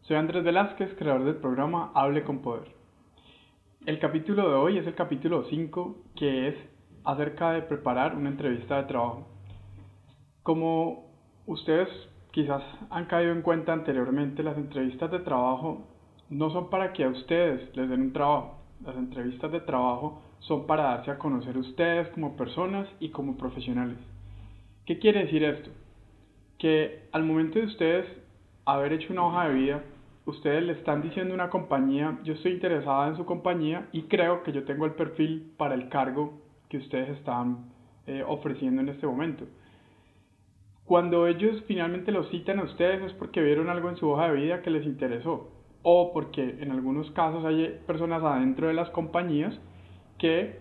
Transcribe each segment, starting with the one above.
Soy Andrés Velázquez, creador del programa Hable con Poder. El capítulo de hoy es el capítulo 5, que es acerca de preparar una entrevista de trabajo. Como ustedes quizás han caído en cuenta anteriormente, las entrevistas de trabajo no son para que a ustedes les den un trabajo. Las entrevistas de trabajo son para darse a conocer ustedes como personas y como profesionales. ¿Qué quiere decir esto? Que al momento de ustedes haber hecho una hoja de vida, ustedes le están diciendo a una compañía: yo estoy interesada en su compañía y creo que yo tengo el perfil para el cargo que ustedes están ofreciendo en este momento. Cuando ellos finalmente los citan a ustedes es porque vieron algo en su hoja de vida que les interesó, o porque en algunos casos hay personas adentro de las compañías que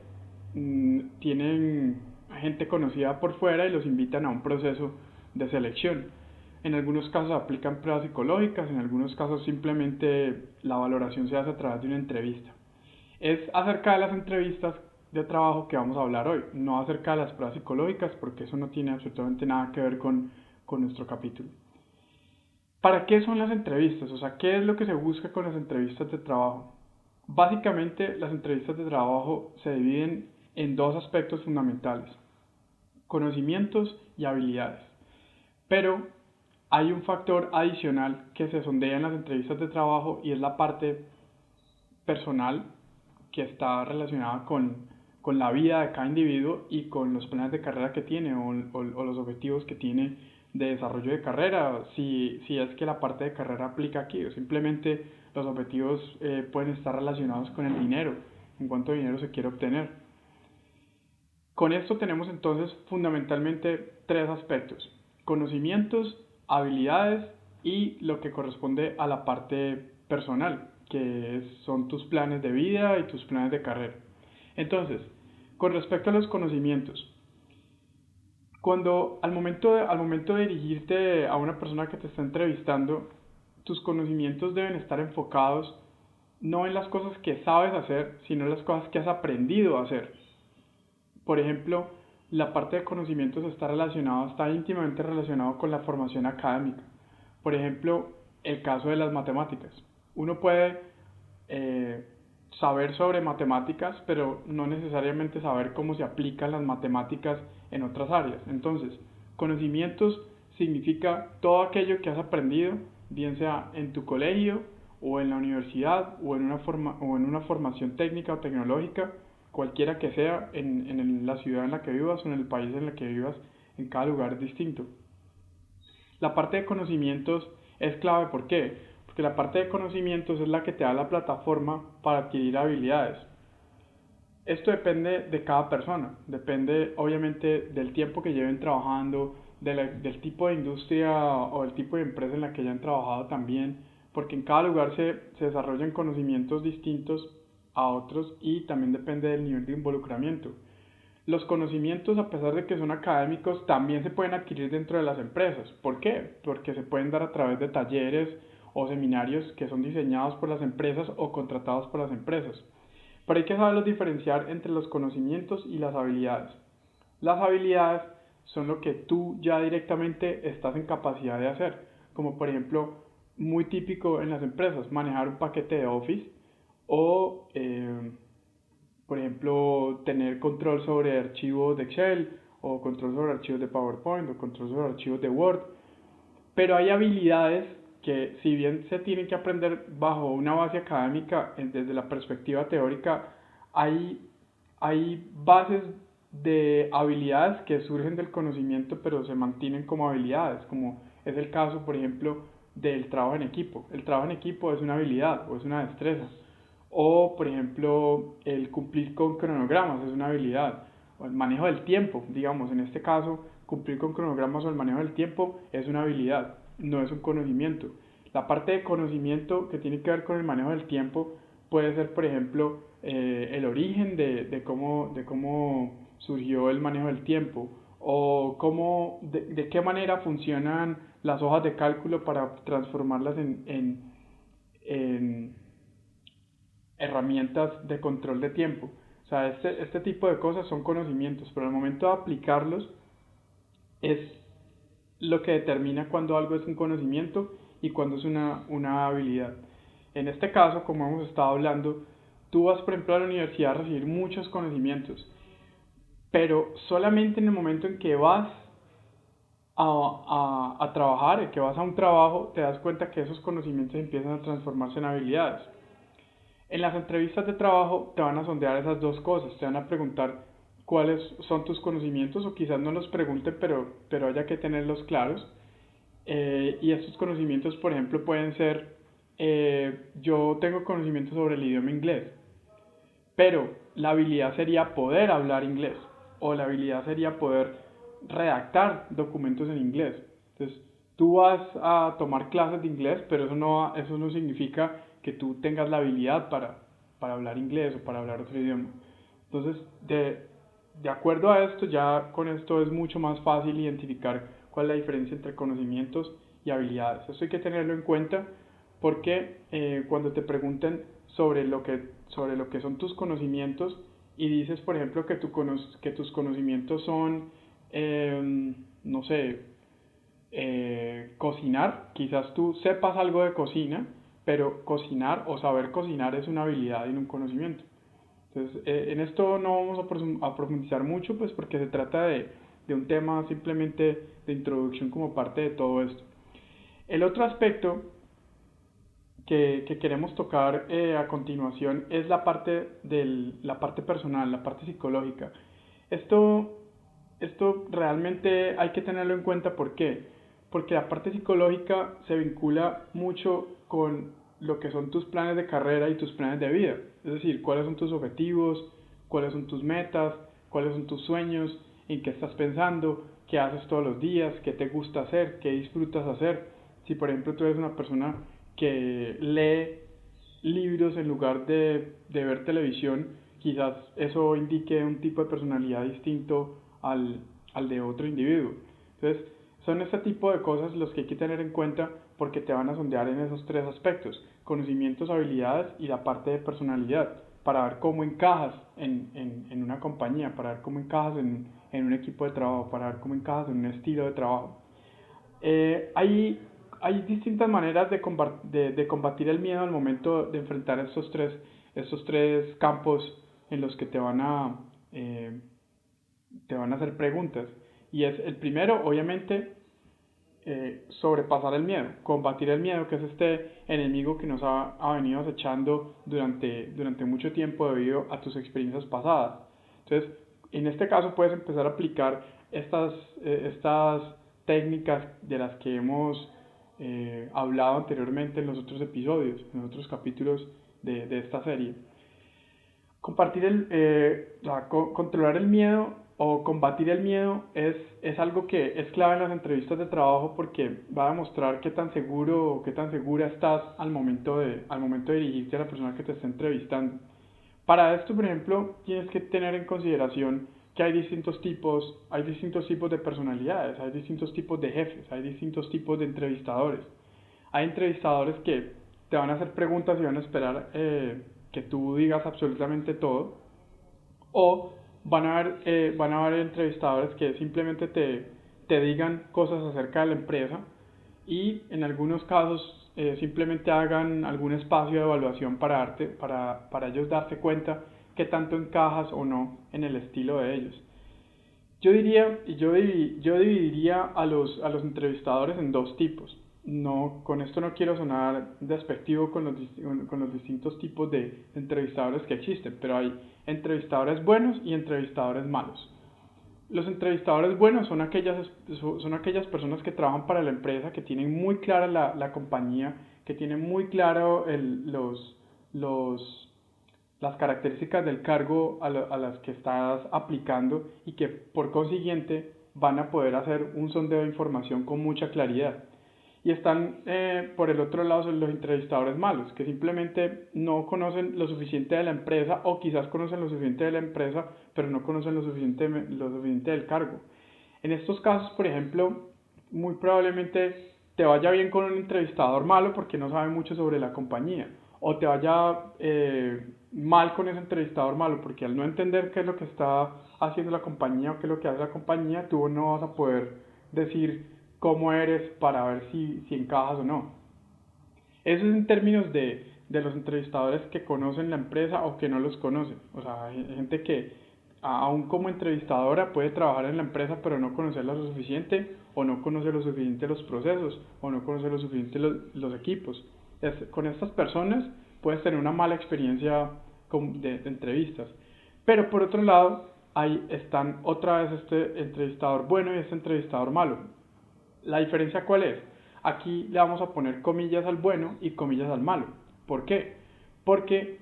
tienen gente conocida por fuera y los invitan a un proceso de selección. En algunos casos aplican pruebas psicológicas, en algunos casos simplemente la valoración se hace a través de una entrevista. Es acerca de las entrevistas de trabajo que vamos a hablar hoy, no acerca de las pruebas psicológicas, porque eso no tiene absolutamente nada que ver con nuestro capítulo. ¿Para qué son las entrevistas? O sea, ¿qué es lo que se busca con las entrevistas de trabajo? Básicamente, las entrevistas de trabajo se dividen en dos aspectos fundamentales: conocimientos y habilidades. Pero hay un factor adicional que se sondea en las entrevistas de trabajo y es la parte personal, que está relacionada con la vida de cada individuo y con los planes de carrera que tiene o los objetivos que tiene de desarrollo de carrera, si es que la parte de carrera aplica aquí, o simplemente los objetivos pueden estar relacionados con el dinero, en cuánto dinero se quiere obtener. Con esto tenemos entonces fundamentalmente tres aspectos: conocimientos, habilidades y lo que corresponde a la parte personal, que son tus planes de vida y tus planes de carrera. Entonces, con respecto a los conocimientos, al momento de dirigirte a una persona que te está entrevistando, tus conocimientos deben estar enfocados no en las cosas que sabes hacer, sino en las cosas que has aprendido a hacer. Por ejemplo, la parte de conocimientos está íntimamente relacionado con la formación académica. Por ejemplo, el caso de las matemáticas. Uno puede saber sobre matemáticas, pero no necesariamente saber cómo se aplican las matemáticas en otras áreas. Entonces, conocimientos significa todo aquello que has aprendido, bien sea en tu colegio o en la universidad o en una formación técnica o tecnológica, cualquiera que sea, en la ciudad en la que vivas o en el país en el que vivas. En cada lugar es distinto. La parte de conocimientos es clave. ¿Por qué? Porque la parte de conocimientos es la que te da la plataforma para adquirir habilidades. Esto depende de cada persona, depende obviamente del tiempo que lleven trabajando, del tipo de industria o del tipo de empresa en la que hayan trabajado también, porque en cada lugar se desarrollan conocimientos distintos a otros y también depende del nivel de involucramiento. Los conocimientos, a pesar de que son académicos, también se pueden adquirir dentro de las empresas. ¿Por qué? Porque se pueden dar a través de talleres o seminarios que son diseñados por las empresas o contratados por las empresas. Pero hay que saberlos diferenciar entre los conocimientos y las habilidades. Las habilidades son lo que tú ya directamente estás en capacidad de hacer, como por ejemplo, muy típico en las empresas, manejar un paquete de Office o por ejemplo, tener control sobre archivos de Excel o control sobre archivos de PowerPoint o control sobre archivos de Word. Pero hay habilidades que, si bien se tienen que aprender bajo una base académica desde la perspectiva teórica, hay bases de habilidades que surgen del conocimiento pero se mantienen como habilidades, como es el caso, por ejemplo, del trabajo en equipo. El trabajo en equipo es una habilidad o es una destreza. O, por ejemplo, el cumplir con cronogramas es una habilidad. O el manejo del tiempo, digamos, en este caso, cumplir con cronogramas o el manejo del tiempo es una habilidad, no es un conocimiento. La parte de conocimiento que tiene que ver con el manejo del tiempo puede ser, por ejemplo, el origen de cómo surgió el manejo del tiempo o de qué manera funcionan las hojas de cálculo para transformarlas en herramientas de control de tiempo. O sea, este tipo de cosas son conocimientos, pero al momento de aplicarlos es lo que determina cuando algo es un conocimiento y cuándo es una habilidad. En este caso, como hemos estado hablando, tú vas, por ejemplo, a la universidad a recibir muchos conocimientos, pero solamente en el momento en que vas a trabajar, en que vas a un trabajo, te das cuenta que esos conocimientos empiezan a transformarse en habilidades. En las entrevistas de trabajo te van a sondear esas dos cosas, te van a preguntar cuáles son tus conocimientos, o quizás no los pregunten, pero haya que tenerlos claros. Y estos conocimientos, por ejemplo, pueden ser, yo tengo conocimientos sobre el idioma inglés, pero la habilidad sería poder hablar inglés, o la habilidad sería poder redactar documentos en inglés. Entonces, tú vas a tomar clases de inglés, pero eso no significa que tú tengas la habilidad para hablar inglés o para hablar otro idioma. Entonces, de acuerdo a esto, ya con esto es mucho más fácil identificar cuál es la diferencia entre conocimientos y habilidades. Esto hay que tenerlo en cuenta porque cuando te pregunten sobre lo que son tus conocimientos y dices, por ejemplo, que tus conocimientos son, no sé, cocinar, quizás tú sepas algo de cocina, pero cocinar o saber cocinar es una habilidad y no un conocimiento. Entonces, en esto no vamos a profundizar mucho, pues porque se trata de un tema simplemente de introducción como parte de todo esto. El otro aspecto que queremos tocar a continuación es la parte personal, la parte psicológica. Esto, esto realmente hay que tenerlo en cuenta. ¿Por qué? Porque la parte psicológica se vincula mucho con lo que son tus planes de carrera y tus planes de vida. Es decir, cuáles son tus objetivos, cuáles son tus metas, cuáles son tus sueños, en qué estás pensando, qué haces todos los días, qué te gusta hacer, qué disfrutas hacer. Si por ejemplo tú eres una persona que lee libros en lugar de ver televisión, quizás eso indique un tipo de personalidad distinto al de otro individuo. Entonces, son este tipo de cosas los que hay que tener en cuenta porque te van a sondear en esos tres aspectos: conocimientos, habilidades y la parte de personalidad, para ver cómo encajas en una compañía, para ver cómo encajas en un equipo de trabajo, para ver cómo encajas en un estilo de trabajo. Hay distintas maneras de combatir el miedo al momento de enfrentar estos tres campos en los que eh, te van a hacer preguntas. Y es el primero, obviamente, sobrepasar el miedo, combatir el miedo, que es este enemigo que nos ha venido acechando durante mucho tiempo debido a tus experiencias pasadas. Entonces, en este caso puedes empezar a aplicar estas técnicas de las que hemos hablado anteriormente en los otros episodios, en los otros capítulos de esta serie. Controlar el miedo o combatir el miedo es algo que es clave en las entrevistas de trabajo, porque va a demostrar qué tan seguro o qué tan segura estás al momento de dirigirte a la persona que te está entrevistando. Para esto, por ejemplo, tienes que tener en consideración que hay distintos tipos de personalidades, hay distintos tipos de jefes, hay distintos tipos de entrevistadores. Hay entrevistadores que te van a hacer preguntas y van a esperar que tú digas absolutamente todo, o van a haber entrevistadores que simplemente te digan cosas acerca de la empresa y en algunos casos simplemente hagan algún espacio de evaluación para ellos darse cuenta que tanto encajas o no en el estilo de ellos. Yo dividiría a los entrevistadores en dos tipos. No, con esto no quiero sonar despectivo con los distintos tipos de entrevistadores que existen, pero hay entrevistadores buenos y entrevistadores malos. Los entrevistadores buenos son aquellas personas que trabajan para la empresa, que tienen muy clara la compañía, que tienen muy claro las características del cargo a las que estás aplicando, y que por consiguiente van a poder hacer un sondeo de información con mucha claridad. Y están por el otro lado los entrevistadores malos, que simplemente no conocen lo suficiente de la empresa, o quizás conocen lo suficiente de la empresa pero no conocen lo suficiente del cargo. En estos casos, por ejemplo, muy probablemente te vaya bien con un entrevistador malo porque no sabe mucho sobre la compañía, o te vaya mal con ese entrevistador malo porque al no entender qué es lo que está haciendo la compañía o qué es lo que hace la compañía, tú no vas a poder decir cómo eres para ver si encajas o no. Eso es en términos de los entrevistadores que conocen la empresa o que no los conocen. O sea, hay gente que aún como entrevistadora puede trabajar en la empresa pero no conocerla lo suficiente, o no conoce lo suficiente los procesos, o no conoce lo suficiente los equipos. Con estas personas puedes tener una mala experiencia de entrevistas. Pero por otro lado, ahí están otra vez este entrevistador bueno y este entrevistador malo. ¿La diferencia cuál es? Aquí le vamos a poner comillas al bueno y comillas al malo. ¿Por qué? Porque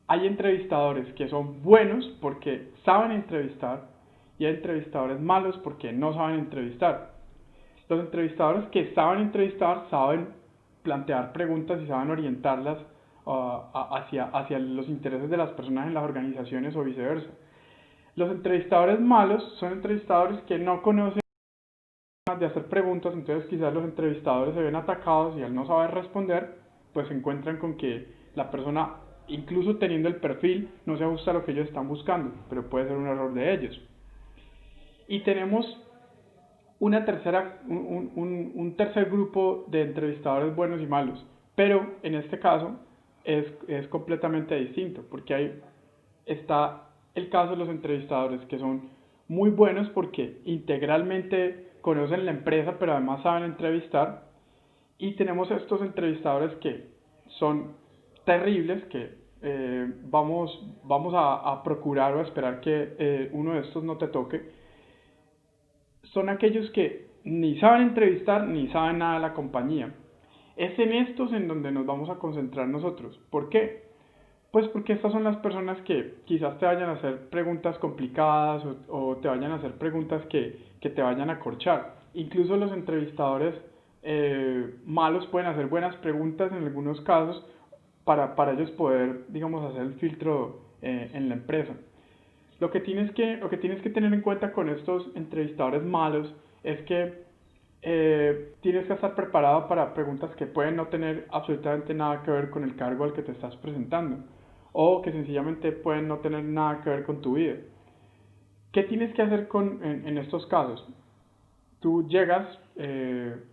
hay entrevistadores que son buenos porque saben entrevistar y hay entrevistadores malos porque no saben entrevistar. Los entrevistadores que saben entrevistar saben plantear preguntas y saben orientarlas hacia los intereses de las personas en las organizaciones o viceversa. Los entrevistadores malos son entrevistadores que no conocen de hacer preguntas, entonces quizás los entrevistadores se ven atacados y al no saber responder, pues se encuentran con que la persona, incluso teniendo el perfil, no se ajusta a lo que ellos están buscando, pero puede ser un error de ellos. Y tenemos un tercer grupo de entrevistadores buenos y malos, pero en este caso es completamente distinto, porque ahí está el caso de los entrevistadores que son muy buenos porque integralmente conocen la empresa pero además saben entrevistar, y tenemos estos entrevistadores que son terribles, que vamos a procurar o a esperar que uno de estos no te toque. Son aquellos que ni saben entrevistar ni saben nada de la compañía. Es en estos en donde nos vamos a concentrar nosotros. ¿Por qué? Pues porque estas son las personas que quizás te vayan a hacer preguntas complicadas o te vayan a hacer preguntas que te vayan a corchar. Incluso los entrevistadores malos pueden hacer buenas preguntas en algunos casos para ellos poder, digamos, hacer el filtro en la empresa. Lo que tienes que tener en cuenta con estos entrevistadores malos es que tienes que estar preparado para preguntas que pueden no tener absolutamente nada que ver con el cargo al que te estás presentando, o que sencillamente pueden no tener nada que ver con tu vida. ¿Qué tienes que hacer en estos casos? Tú llegas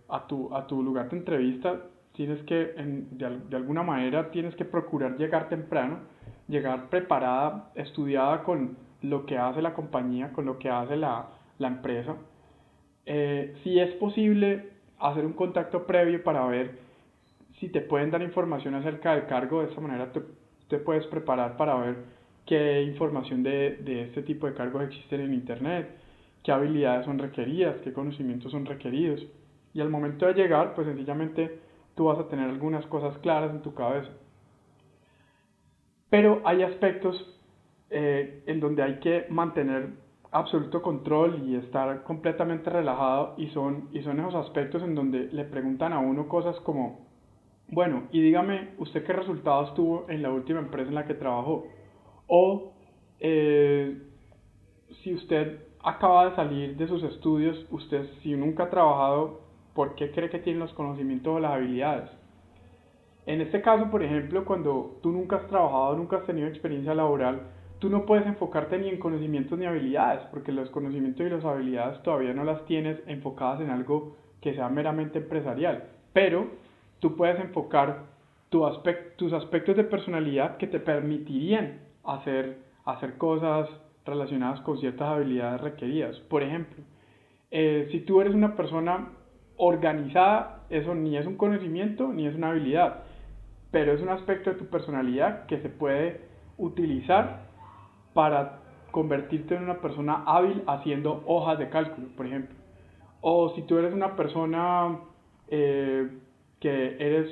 a tu lugar de entrevista, tienes que, de alguna manera, tienes que procurar llegar temprano, llegar preparada, estudiada con lo que hace la compañía, con lo que hace la empresa. Si es posible, hacer un contacto previo para ver si te pueden dar información acerca del cargo. De esta manera te puedes preparar para ver qué información de este tipo de cargos existen en internet, qué habilidades son requeridas, qué conocimientos son requeridos, y al momento de llegar, pues sencillamente tú vas a tener algunas cosas claras en tu cabeza. Pero hay aspectos en donde hay que mantener absoluto control y estar completamente relajado, y son esos aspectos en donde le preguntan a uno cosas como: bueno, y dígame, ¿usted qué resultados tuvo en la última empresa en la que trabajó? O si usted acaba de salir de sus estudios, usted, si nunca ha trabajado, ¿por qué cree que tiene los conocimientos o las habilidades? En este caso, por ejemplo, cuando tú nunca has trabajado, nunca has tenido experiencia laboral, tú no puedes enfocarte ni en conocimientos ni habilidades, porque los conocimientos y las habilidades todavía no las tienes enfocadas en algo que sea meramente empresarial, pero tú puedes enfocar tus aspectos de personalidad que te permitirían hacer cosas relacionadas con ciertas habilidades requeridas. Por ejemplo, si tú eres una persona organizada, eso ni es un conocimiento ni es una habilidad, pero es un aspecto de tu personalidad que se puede utilizar para convertirte en una persona hábil haciendo hojas de cálculo, por ejemplo. O si tú eres una persona que eres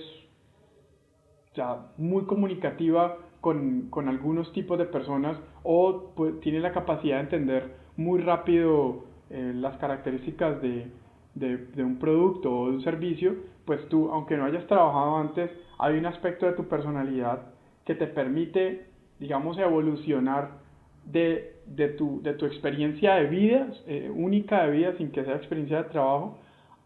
muy comunicativa con algunos tipos de personas, o pues, tienes la capacidad de entender muy rápido las características de un producto o de un servicio, pues tú, aunque no hayas trabajado antes, hay un aspecto de tu personalidad que te permite, digamos, evolucionar de tu experiencia de vida, única de vida, sin que sea experiencia de trabajo,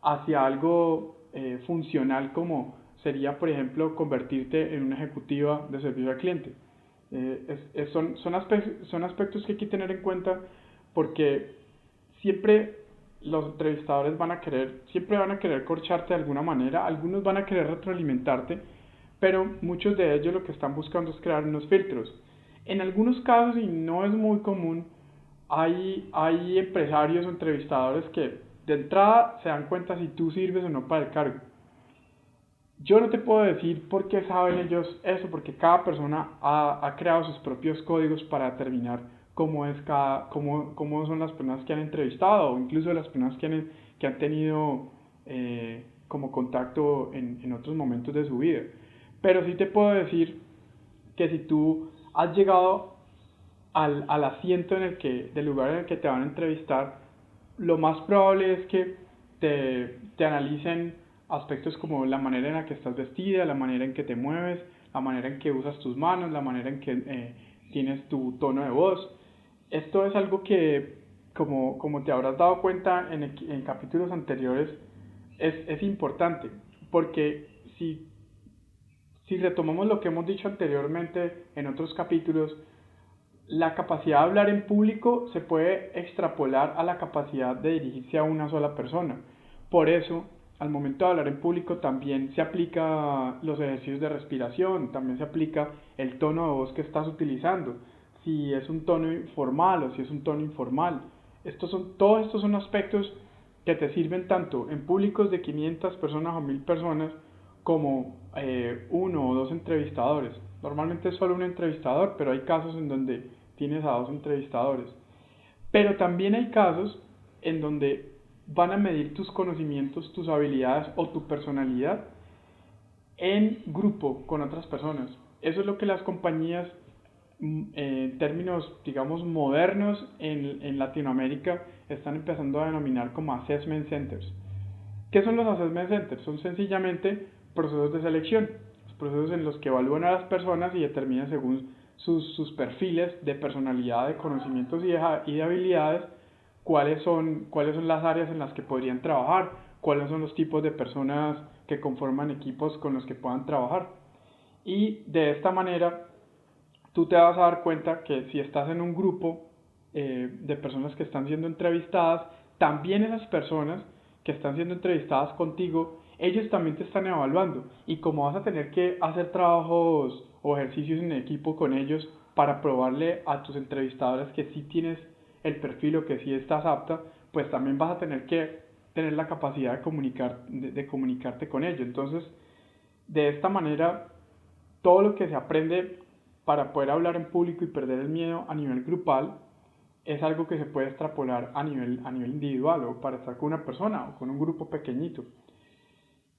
hacia algo funcional, como sería, por ejemplo, convertirte en una ejecutiva de servicio al cliente. Son aspectos que hay que tener en cuenta, porque siempre los entrevistadores siempre van a querer corcharte de alguna manera. Algunos van a querer retroalimentarte, pero muchos de ellos lo que están buscando es crear unos filtros. En algunos casos, y no es muy común, hay empresarios o entrevistadores que de entrada se dan cuenta si tú sirves o no para el cargo. Yo no te puedo decir por qué saben ellos eso, porque cada persona ha creado sus propios códigos para determinar cómo son las personas que han entrevistado, o incluso las personas que han tenido como contacto en otros momentos de su vida. Pero sí te puedo decir que si tú has llegado al asiento del lugar en el que te van a entrevistar, lo más probable es que te analicen aspectos como la manera en la que estás vestida, la manera en que te mueves, la manera en que usas tus manos, la manera en que tienes tu tono de voz. Esto es algo que, como te habrás dado cuenta en capítulos anteriores, es importante, porque si retomamos lo que hemos dicho anteriormente en otros capítulos, la capacidad de hablar en público se puede extrapolar a la capacidad de dirigirse a una sola persona. Por eso, al momento de hablar en público también se aplica los ejercicios de respiración, también se aplica el tono de voz que estás utilizando, si es un tono formal o si es un tono informal. Todos estos son aspectos que te sirven tanto en públicos de 500 personas o 1000 personas como uno o dos entrevistadores. Normalmente es solo un entrevistador, pero hay casos en donde tienes a dos entrevistadores. Pero también hay casos en donde van a medir tus conocimientos, tus habilidades o tu personalidad en grupo con otras personas. Eso es lo que las compañías, en términos, digamos, modernos en Latinoamérica, están empezando a denominar como Assessment Centers. ¿Qué son los Assessment Centers? Son sencillamente procesos de selección, procesos en los que evalúan a las personas y determinan según sus perfiles de personalidad, de conocimientos y de habilidades, cuáles son las áreas en las que podrían trabajar, cuáles son los tipos de personas que conforman equipos con los que puedan trabajar. Y de esta manera tú te vas a dar cuenta que si estás en un grupo de personas que están siendo entrevistadas, también esas personas que están siendo entrevistadas contigo, ellos también te están evaluando, y como vas a tener que hacer trabajos o ejercicios en equipo con ellos para probarle a tus entrevistadores que sí tienes el perfil o que sí estás apta, pues también vas a tener que tener la capacidad de comunicarte con ellos. Entonces, de esta manera, todo lo que se aprende para poder hablar en público y perder el miedo a nivel grupal es algo que se puede extrapolar a nivel individual, o para estar con una persona o con un grupo pequeñito.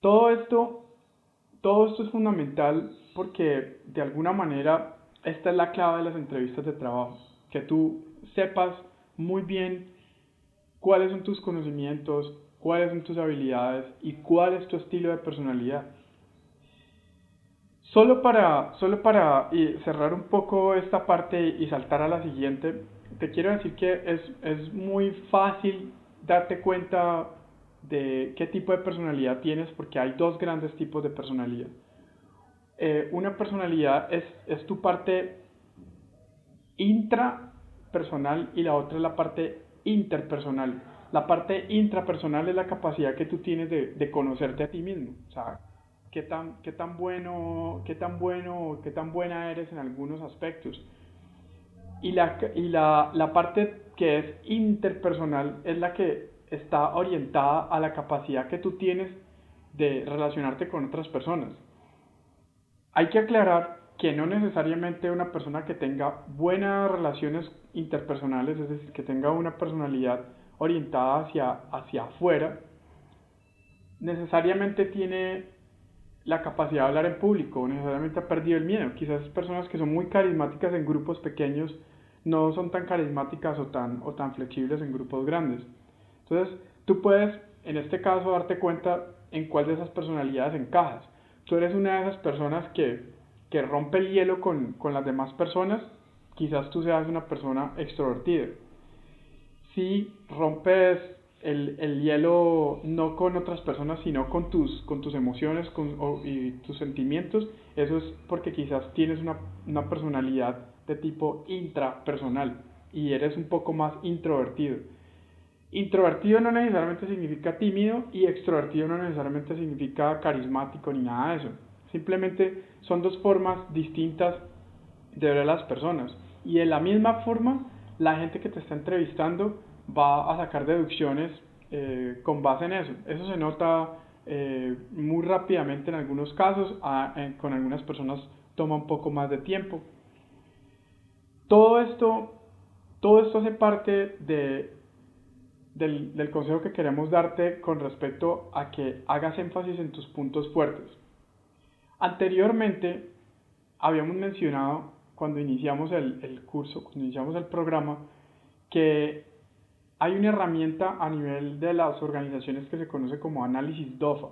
Todo esto es fundamental porque de alguna manera esta es la clave de las entrevistas de trabajo, que tú sepas muy bien cuáles son tus conocimientos, cuáles son tus habilidades y cuál es tu estilo de personalidad. Solo para cerrar un poco esta parte y saltar a la siguiente, te quiero decir que es muy fácil darte cuenta de qué tipo de personalidad tienes, porque hay dos grandes tipos de personalidad. Una personalidad es tu parte intrapersonal y la otra es la parte interpersonal. La parte intrapersonal es la capacidad que tú tienes de conocerte a ti mismo. O sea, qué tan buena eres en algunos aspectos. Y la parte que es interpersonal es la que está orientada a la capacidad que tú tienes de relacionarte con otras personas. Hay que aclarar que no necesariamente una persona que tenga buenas relaciones interpersonales, es decir, que tenga una personalidad orientada hacia afuera, necesariamente tiene la capacidad de hablar en público, necesariamente ha perdido el miedo. Quizás personas que son muy carismáticas en grupos pequeños no son tan carismáticas o tan flexibles en grupos grandes. Entonces, tú puedes, en este caso, darte cuenta en cuál de esas personalidades encajas. Tú eres una de esas personas que rompe el hielo con las demás personas. Quizás tú seas una persona extrovertida. Si rompes el hielo no con otras personas, sino con tus emociones y tus sentimientos, eso es porque quizás tienes una personalidad de tipo intrapersonal y eres un poco más introvertido. Introvertido no necesariamente significa tímido, y extrovertido no necesariamente significa carismático ni nada de eso. Simplemente son dos formas distintas de ver a las personas. Y de la misma forma, la gente que te está entrevistando va a sacar deducciones con base en eso. Eso se nota muy rápidamente en algunos casos, con algunas personas toma un poco más de tiempo. Todo esto hace parte del consejo que queremos darte con respecto a que hagas énfasis en tus puntos fuertes. Anteriormente, habíamos mencionado cuando iniciamos el curso, cuando iniciamos el programa, que hay una herramienta a nivel de las organizaciones que se conoce como análisis DOFA.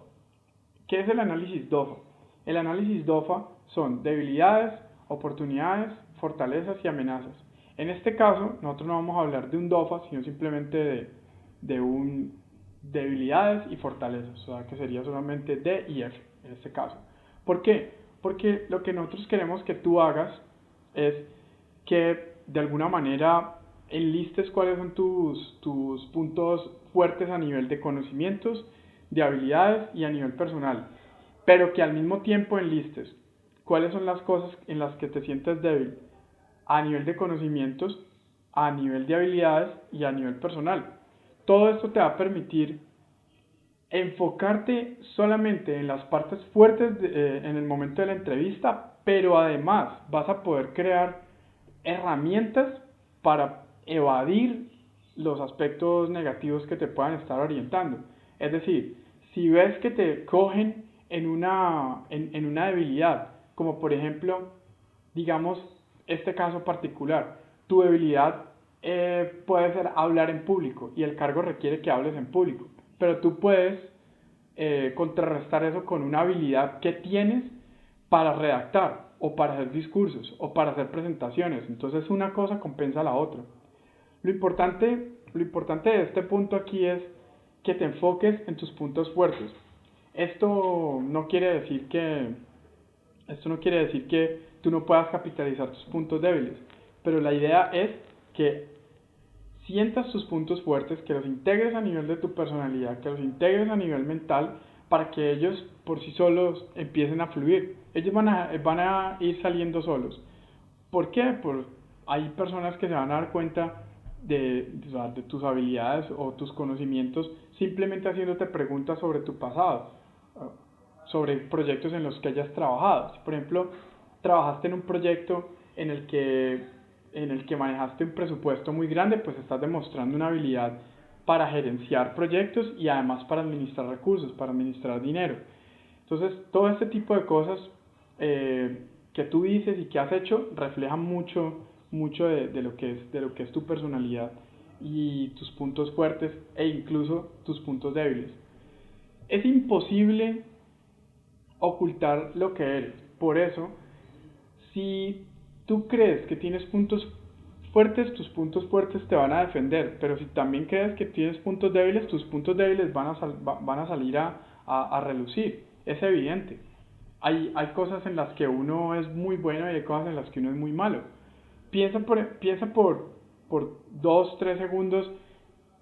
¿Qué es el análisis DOFA? El análisis DOFA son debilidades, oportunidades, fortalezas y amenazas. En este caso, nosotros no vamos a hablar de un DOFA, sino simplemente de un debilidades y fortalezas, o sea, que sería solamente D y F en este caso. ¿Por qué? Porque lo que nosotros queremos que tú hagas es que de alguna manera enlistes cuáles son tus puntos fuertes a nivel de conocimientos, de habilidades y a nivel personal, pero que al mismo tiempo enlistes cuáles son las cosas en las que te sientes débil a nivel de conocimientos, a nivel de habilidades y a nivel personal. Todo esto te va a permitir enfocarte solamente en las partes fuertes en el momento de la entrevista, pero además vas a poder crear herramientas para evadir los aspectos negativos que te puedan estar orientando. Es decir, si ves que te cogen en una debilidad, como por ejemplo, digamos, este caso particular, tu debilidad puede ser hablar en público y el cargo requiere que hables en público, pero tú puedes contrarrestar eso con una habilidad que tienes para redactar o para hacer discursos o para hacer presentaciones. Entonces una cosa compensa a la otra. Lo importante de este punto aquí es que te enfoques en tus puntos fuertes. Esto no quiere decir que tú no puedas capitalizar tus puntos débiles, pero la idea es que sientas tus puntos fuertes, que los integres a nivel de tu personalidad, que los integres a nivel mental, para que ellos por sí solos empiecen a fluir. Ellos van a ir saliendo solos. ¿Por qué? Hay personas que se van a dar cuenta de tus habilidades o tus conocimientos simplemente haciéndote preguntas sobre tu pasado, sobre proyectos en los que hayas trabajado. Si por ejemplo trabajaste en un proyecto en el que manejaste un presupuesto muy grande, pues estás demostrando una habilidad para gerenciar proyectos y además para administrar recursos, para administrar dinero. Entonces, todo este tipo de cosas que tú dices y que has hecho reflejan mucho de lo que es tu personalidad y tus puntos fuertes e incluso tus puntos débiles. Es imposible ocultar lo que eres. Por eso, si tú crees que tienes puntos fuertes, tus puntos fuertes te van a defender, pero si también crees que tienes puntos débiles, tus puntos débiles van a salir a relucir. Es evidente. Hay cosas en las que uno es muy bueno y hay cosas en las que uno es muy malo. Piensa por 2-3 segundos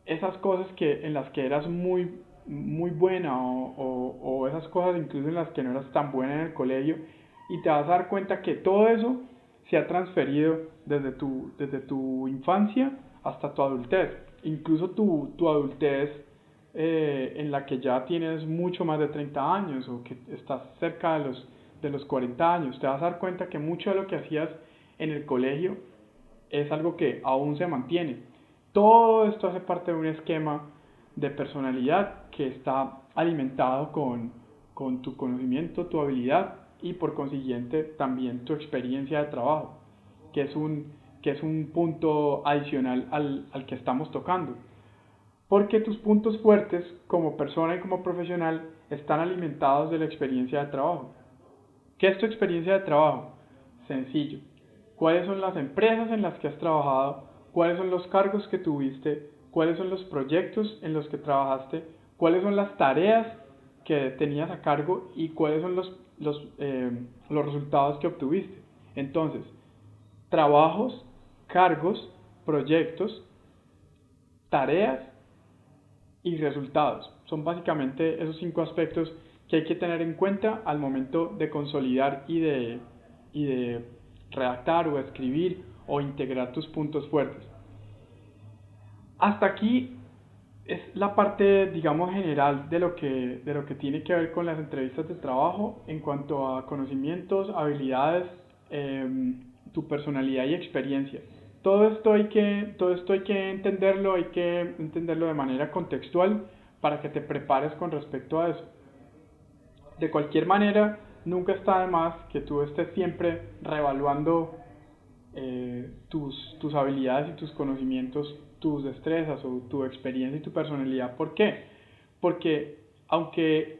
esas cosas en las que eras muy buena o esas cosas incluso en las que no eras tan buena en el colegio, y te vas a dar cuenta que todo eso se ha transferido desde tu infancia hasta tu adultez. Incluso tu adultez en la que ya tienes mucho más de 30 años o que estás cerca de los 40 años, te vas a dar cuenta que mucho de lo que hacías en el colegio es algo que aún se mantiene. Todo esto hace parte de un esquema de personalidad que está alimentado con tu conocimiento, tu habilidad y por consiguiente también tu experiencia de trabajo, que es un punto adicional al que estamos tocando. Porque tus puntos fuertes como persona y como profesional están alimentados de la experiencia de trabajo. ¿Qué es tu experiencia de trabajo? Sencillo. ¿Cuáles son las empresas en las que has trabajado? ¿Cuáles son los cargos que tuviste? ¿Cuáles son los proyectos en los que trabajaste? ¿Cuáles son las tareas que tenías a cargo? ¿Y cuáles son los resultados que obtuviste? Entonces, trabajos, cargos, proyectos, tareas y resultados. Son básicamente esos 5 aspectos que hay que tener en cuenta al momento de consolidar y de redactar o escribir o integrar tus puntos fuertes. Hasta aquí es la parte, digamos, general de lo que tiene que ver con las entrevistas de trabajo en cuanto a conocimientos, habilidades, tu personalidad y experiencia. Todo esto hay que entenderlo de manera contextual para que te prepares con respecto a eso. De cualquier manera, nunca está de más que tú estés siempre reevaluando tus habilidades y tus conocimientos, tus destrezas o tu experiencia y tu personalidad. ¿Por qué? Porque aunque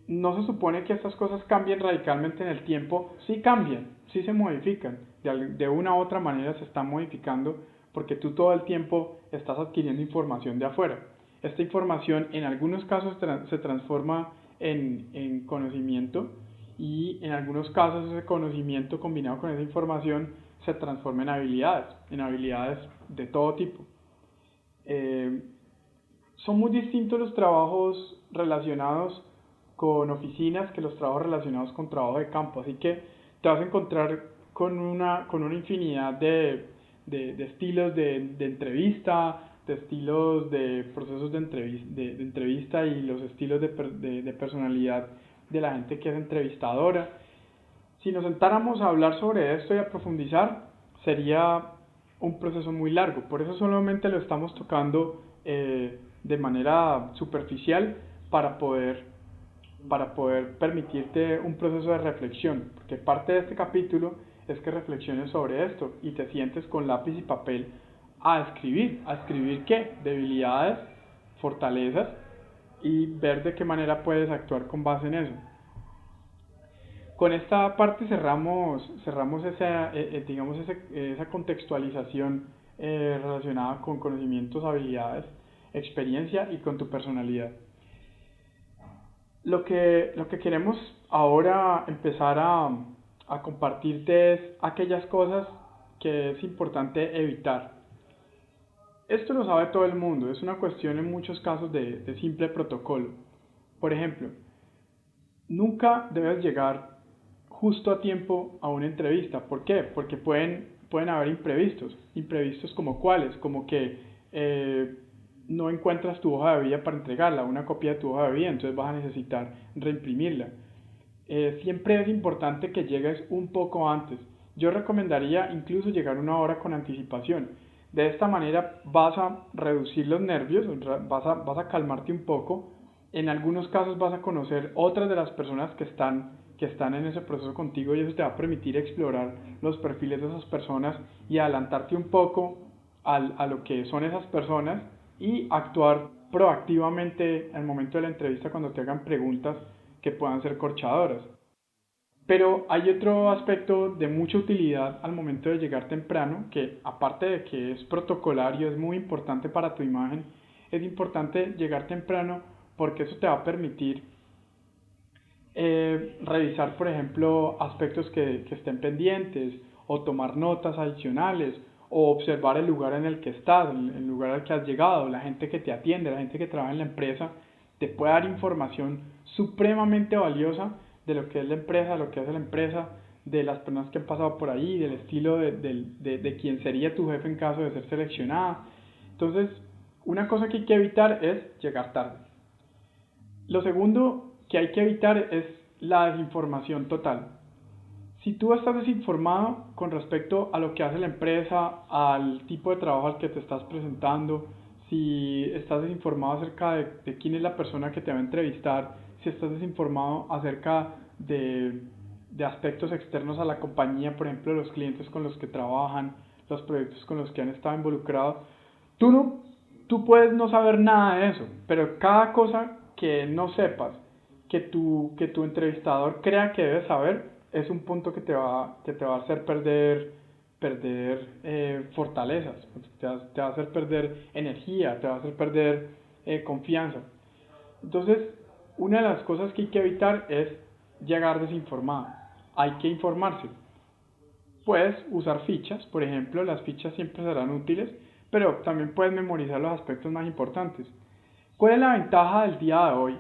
no se supone que estas cosas cambien radicalmente en el tiempo, sí cambian, sí se modifican, de una u otra manera se están modificando porque tú todo el tiempo estás adquiriendo información de afuera. Esta información en algunos casos se transforma en conocimiento y en algunos casos ese conocimiento combinado con esa información se transforma en habilidades de todo tipo. Son muy distintos los trabajos relacionados con oficinas que los trabajos relacionados con trabajo de campo, así que te vas a encontrar con una infinidad de estilos de entrevista, de estilos de procesos de entrevista y los estilos de personalidad de la gente que es entrevistadora. Si nos sentáramos a hablar sobre esto y a profundizar, sería un proceso muy largo. Por eso solamente lo estamos tocando de manera superficial para poder permitirte un proceso de reflexión. Porque parte de este capítulo es que reflexiones sobre esto y te sientes con lápiz y papel a escribir. ¿A escribir qué? Debilidades, fortalezas y ver de qué manera puedes actuar con base en eso. Con esta parte cerramos esa contextualización relacionada con conocimientos, habilidades, experiencia y con tu personalidad. Lo que queremos ahora empezar a compartirte es aquellas cosas que es importante evitar. Esto lo sabe todo el mundo, es una cuestión en muchos casos de simple protocolo. Por ejemplo, nunca debes llegar justo a tiempo a una entrevista. ¿Por qué? Porque pueden haber imprevistos. Imprevistos como cuáles, como que no encuentras tu hoja de vida para entregarla, una copia de tu hoja de vida, entonces vas a necesitar reimprimirla. Siempre es importante que llegues un poco antes. Yo recomendaría incluso llegar una hora con anticipación. De esta manera vas a reducir los nervios, vas a calmarte un poco. En algunos casos vas a conocer otras de las personas que están en ese proceso contigo y eso te va a permitir explorar los perfiles de esas personas y adelantarte un poco a lo que son esas personas y actuar proactivamente al momento de la entrevista cuando te hagan preguntas que puedan ser corchadoras. Pero hay otro aspecto de mucha utilidad al momento de llegar temprano, que aparte de que es protocolario, es muy importante para tu imagen, es importante llegar temprano porque eso te va a permitir revisar, por ejemplo, aspectos que estén pendientes o tomar notas adicionales o observar el lugar en el que estás, el lugar al que has llegado, la gente que te atiende, la gente que trabaja en la empresa, te puede dar información supremamente valiosa de lo que es la empresa, lo que hace la empresa, de las personas que han pasado por ahí, del estilo de quién sería tu jefe en caso de ser seleccionada. Entonces, una cosa que hay que evitar es llegar tarde. Lo segundo que hay que evitar es la desinformación total. Si tú estás desinformado con respecto a lo que hace la empresa, al tipo de trabajo al que te estás presentando, si estás desinformado acerca de quién es la persona que te va a entrevistar, si estás desinformado acerca de aspectos externos a la compañía, por ejemplo, los clientes con los que trabajan, los proyectos con los que han estado involucrados, tú puedes no saber nada de eso, pero cada cosa que no sepas, que tu entrevistador crea que debes saber, es un punto que te va a hacer perder fortalezas, te va a hacer perder energía, te va a hacer perder confianza. Entonces, una de las cosas que hay que evitar es llegar desinformado. Hay que informarse. Puedes usar fichas, por ejemplo, las fichas siempre serán útiles, pero también puedes memorizar los aspectos más importantes. ¿Cuál es la ventaja del día de hoy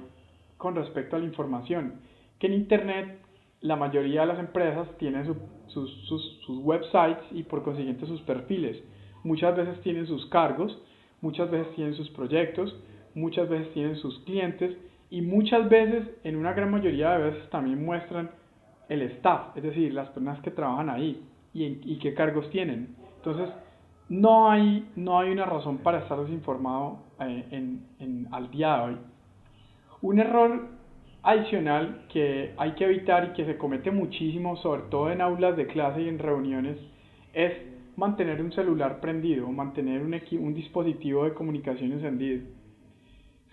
con respecto a la información, que en Internet la mayoría de las empresas tienen sus websites y por consiguiente sus perfiles. Muchas veces tienen sus cargos, muchas veces tienen sus proyectos, muchas veces tienen sus clientes y muchas veces, en una gran mayoría de veces, también muestran el staff, es decir, las personas que trabajan ahí y qué cargos tienen. Entonces, no hay una razón para estar desinformado al día de hoy. Un error adicional que hay que evitar y que se comete muchísimo, sobre todo en aulas de clase y en reuniones, es mantener un celular prendido o mantener un dispositivo de comunicación encendido.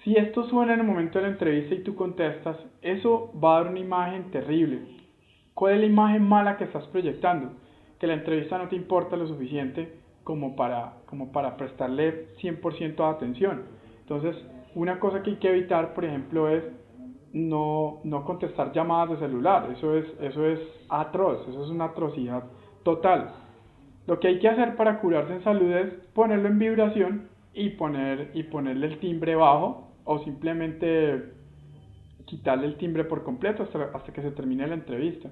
Si esto suena en el momento de la entrevista y tú contestas, eso va a dar una imagen terrible. ¿Cuál es la imagen mala que estás proyectando? Que la entrevista no te importa lo suficiente como para prestarle 100% de atención. Entonces, una cosa que hay que evitar, por ejemplo, es no contestar llamadas de celular. Eso es atroz, eso es una atrocidad total. Lo que hay que hacer para curarse en salud es ponerlo en vibración y ponerle el timbre bajo o simplemente quitarle el timbre por completo hasta que se termine la entrevista.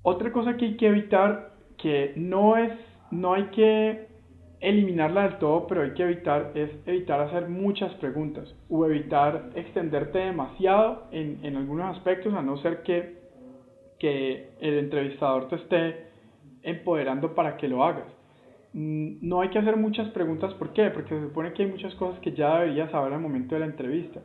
Otra cosa que hay que evitar, que no hay que eliminarla del todo, pero hay que evitar hacer muchas preguntas o evitar extenderte demasiado en algunos aspectos, a no ser que el entrevistador te esté empoderando para que lo hagas. No hay que hacer muchas preguntas, ¿por qué? Porque se supone que hay muchas cosas que ya deberías saber al momento de la entrevista.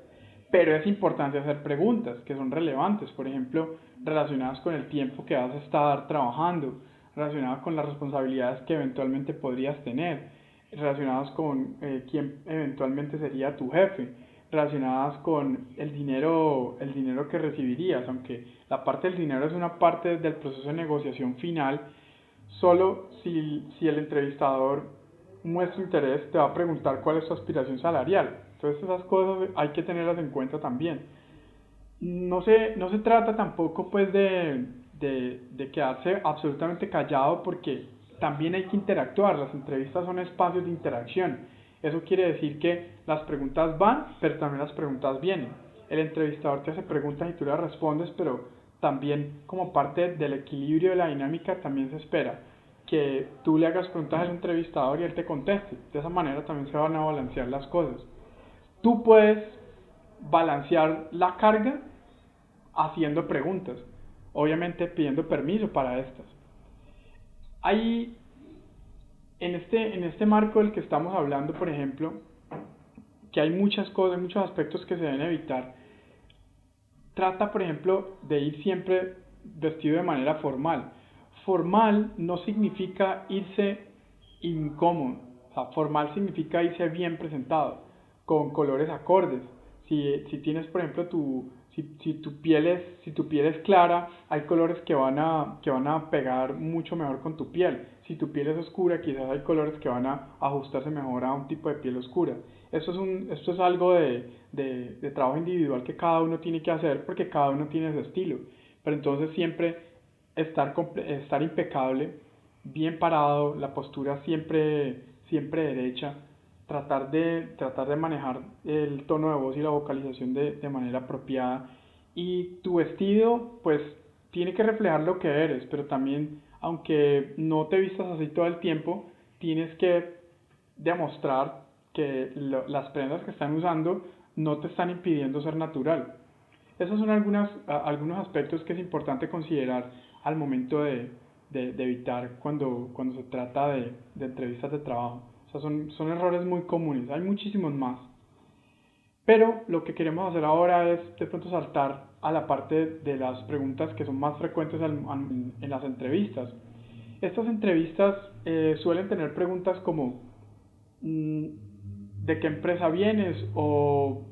Pero es importante hacer preguntas que son relevantes, por ejemplo, relacionadas con el tiempo que vas a estar trabajando, relacionadas con las responsabilidades que eventualmente podrías tener, relacionadas con quién eventualmente sería tu jefe, relacionadas con el dinero que recibirías, aunque la parte del dinero es una parte del proceso de negociación final. Solo si el entrevistador muestra interés, te va a preguntar cuál es tu aspiración salarial. Entonces esas cosas hay que tenerlas en cuenta también. No se trata tampoco pues de quedarse absolutamente callado, porque también hay que interactuar. Las entrevistas son espacios de interacción. Eso quiere decir que las preguntas van, pero también las preguntas vienen. El entrevistador te hace preguntas y tú le respondes, pero también, como parte del equilibrio de la dinámica, también se espera que tú le hagas preguntas al entrevistador y él te conteste. De esa manera también se van a balancear las cosas. Tú puedes balancear la carga haciendo preguntas, obviamente pidiendo permiso para estas. Hay, en este marco del que estamos hablando, por ejemplo, que hay muchas cosas, muchos aspectos que se deben evitar. Trata, por ejemplo, de ir siempre vestido de manera formal. Formal no significa irse incómodo. O sea, formal significa irse bien presentado, con colores acordes. Si tienes, por ejemplo, si tu piel es clara, hay colores que van a pegar mucho mejor con tu piel. Si tu piel es oscura, quizás hay colores que van a ajustarse mejor a un tipo de piel oscura. Esto es algo de trabajo individual que cada uno tiene que hacer, porque cada uno tiene su estilo. Pero entonces siempre estar impecable, bien parado, la postura siempre derecha, tratar de manejar el tono de voz y la vocalización de manera apropiada. Y tu vestido pues tiene que reflejar lo que eres, pero también, aunque no te vistas así todo el tiempo, tienes que demostrar que las prendas que están usando no te están impidiendo ser natural. Esos son algunos aspectos que es importante considerar al momento de evitar cuando se trata de entrevistas de trabajo. O sea, son errores muy comunes, hay muchísimos más. Pero lo que queremos hacer ahora es de pronto saltar a la parte de las preguntas que son más frecuentes en las entrevistas. Estas entrevistas suelen tener preguntas como ¿de qué empresa vienes? O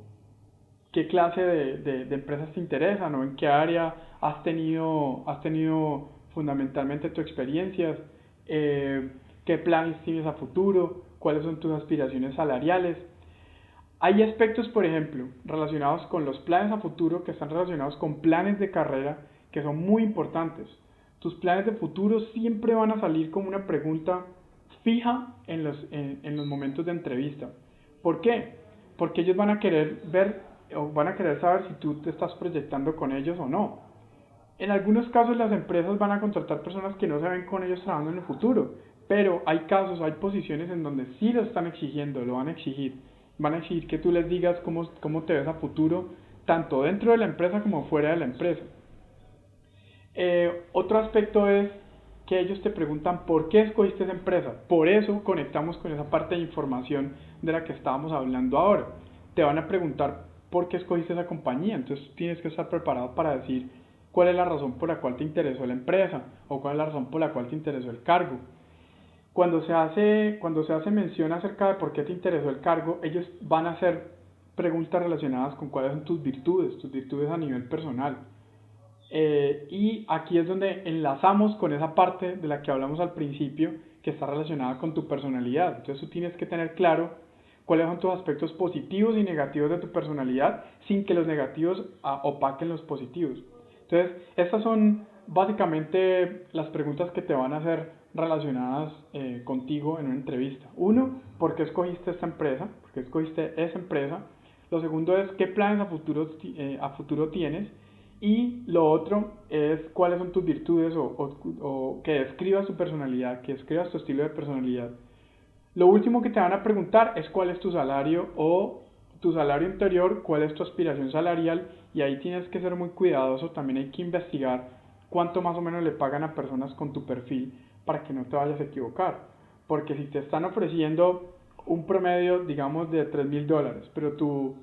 ¿qué clase de empresas te interesan? ¿O en qué área has tenido fundamentalmente tu experiencia? ¿Qué planes tienes a futuro? ¿Cuáles son tus aspiraciones salariales? Hay aspectos, por ejemplo, relacionados con los planes a futuro, que están relacionados con planes de carrera, que son muy importantes. Tus planes de futuro siempre van a salir como una pregunta fija en los momentos de entrevista. ¿Por qué? Porque ellos van a querer ver o van a querer saber si tú te estás proyectando con ellos o no. En algunos casos las empresas van a contratar personas que no se ven con ellos trabajando en el futuro, pero hay casos, hay posiciones en donde sí lo están exigiendo, lo van a exigir. Van a exigir que tú les digas cómo te ves a futuro, tanto dentro de la empresa como fuera de la empresa. Otro aspecto es que ellos te preguntan por qué escogiste esa empresa. Por eso conectamos con esa parte de información de la que estábamos hablando ahora. Te van a preguntar por qué escogiste esa compañía, entonces tienes que estar preparado para decir cuál es la razón por la cual te interesó la empresa o cuál es la razón por la cual te interesó el cargo. Cuando se hace mención acerca de por qué te interesó el cargo, ellos van a hacer preguntas relacionadas con cuáles son tus virtudes a nivel personal. Y aquí es donde enlazamos con esa parte de la que hablamos al principio, que está relacionada con tu personalidad. Entonces tú tienes que tener claro cuáles son tus aspectos positivos y negativos de tu personalidad, sin que los negativos opaquen los positivos. Entonces, estas son básicamente las preguntas que te van a hacer relacionadas contigo en una entrevista. Uno, ¿por qué escogiste esta empresa? ¿Por qué escogiste esa empresa? Lo segundo es, ¿qué planes a futuro tienes? Y lo otro es cuáles son tus virtudes o que describas tu personalidad, que describas tu estilo de personalidad. Lo último que te van a preguntar es cuál es tu salario o tu salario interior, cuál es tu aspiración salarial, y ahí tienes que ser muy cuidadoso. También hay que investigar cuánto más o menos le pagan a personas con tu perfil para que no te vayas a equivocar. Porque si te están ofreciendo un promedio, digamos, de $3,000, pero tu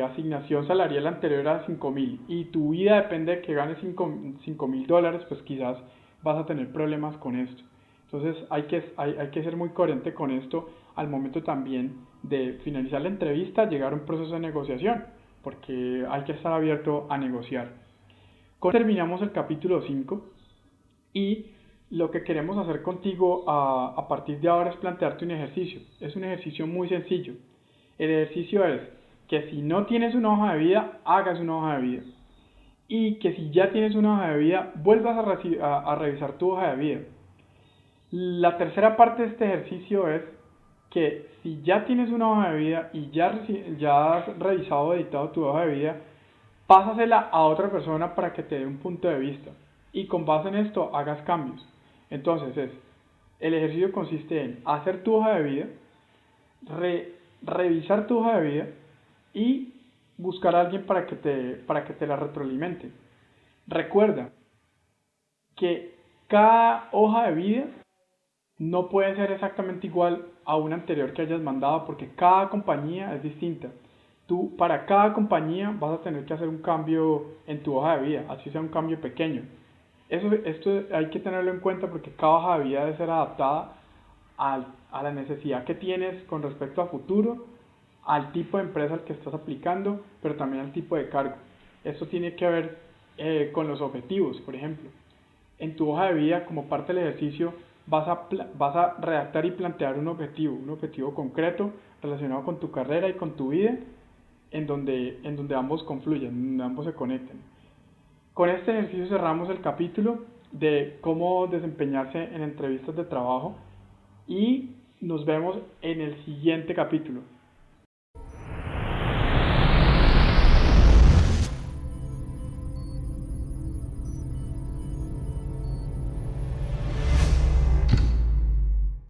asignación salarial anterior era $5,000 y tu vida depende de que ganes $5,000, pues quizás vas a tener problemas con esto. Entonces hay que ser muy coherente con esto al momento también de finalizar la entrevista, llegar a un proceso de negociación, porque hay que estar abierto a negociar. Terminamos el capítulo 5 y lo que queremos hacer contigo a partir de ahora es plantearte un ejercicio. Es un ejercicio muy sencillo. El ejercicio es que si no tienes una hoja de vida, hagas una hoja de vida. Y que si ya tienes una hoja de vida, vuelvas a revisar tu hoja de vida. La tercera parte de este ejercicio es que si ya tienes una hoja de vida y ya has revisado o editado tu hoja de vida, pásasela a otra persona para que te dé un punto de vista. Y con base en esto hagas cambios. Entonces el ejercicio consiste en hacer tu hoja de vida, revisar tu hoja de vida y buscar a alguien para que te la retroalimente. Recuerda que cada hoja de vida no puede ser exactamente igual a una anterior que hayas mandado, porque cada compañía es distinta. Tú para cada compañía vas a tener que hacer un cambio en tu hoja de vida, así sea un cambio pequeño. Esto hay que tenerlo en cuenta porque cada hoja de vida debe ser adaptada a la necesidad que tienes con respecto a futuro, al tipo de empresa al que estás aplicando, pero también al tipo de cargo. Esto tiene que ver con los objetivos. Por ejemplo, en tu hoja de vida, como parte del ejercicio, vas a redactar y plantear un objetivo concreto relacionado con tu carrera y con tu vida, en donde ambos confluyen, en donde ambos se conecten. Con este ejercicio cerramos el capítulo de cómo desempeñarse en entrevistas de trabajo y nos vemos en el siguiente capítulo.